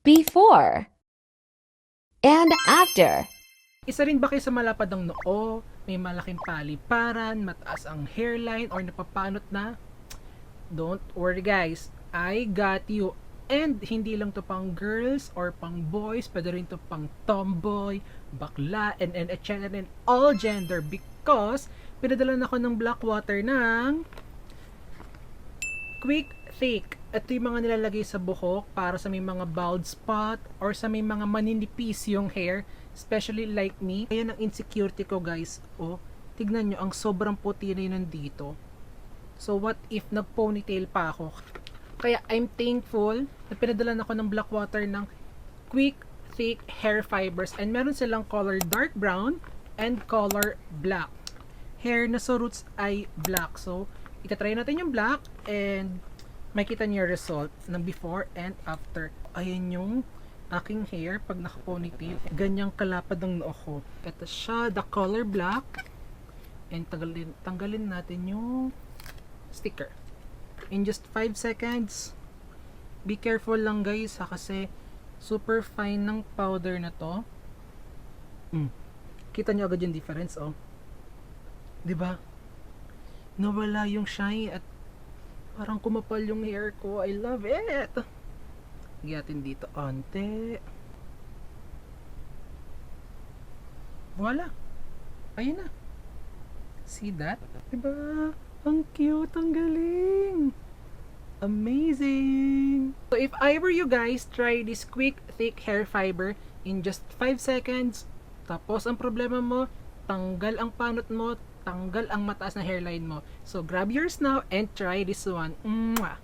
Before and after. Isa rin ba kayo sa malapad ang noo, may malaking paliparan, mataas ang hairline, or napapanot na? Don't worry guys, I got you. And hindi lang to pang girls or pang boys, pwede rin to pang tomboy, bakla, and etc. and all gender, because pinadalan ako ng black water ng Quick Thick. Ito yung mga nilalagay sa buhok para sa may mga bald spot or sa may mga maninipis yung hair, especially like me. Ayan ang insecurity ko guys. Oh, tignan nyo, ang sobrang puti na yun nandito. So what if nag-ponytail pa ako? Kaya I'm thankful na pinadalan ako ng black water ng Quick Thick Hair Fibers, and meron silang color dark brown and color black. Hair na sa roots ay black. So itatry natin yung black and makita niyo yung result ng before and after. Ayan yung aking hair pag naka-ponytail. Ganyang kalapad ang noo ko. Ito siya, the color black. And tanggalin natin yung sticker. In just 5 seconds. Be careful lang guys ha, kasi super fine ng powder na to. Kita nyo agad yung difference, oh. 'Di ba? Nawala yung shine at parang kumapal yung hair ko. I love it. Lagyan dito ante. Voila. Ayun na. See that? Diba? Ang cute, ang galing. Amazing. So if I were you guys, try this Quick Thick Hair Fiber in just 5 seconds. Tapos ang problema mo, tanggal ang panot mo, tanggal ang mataas na hairline mo. So grab yours now and try this one. Mwah!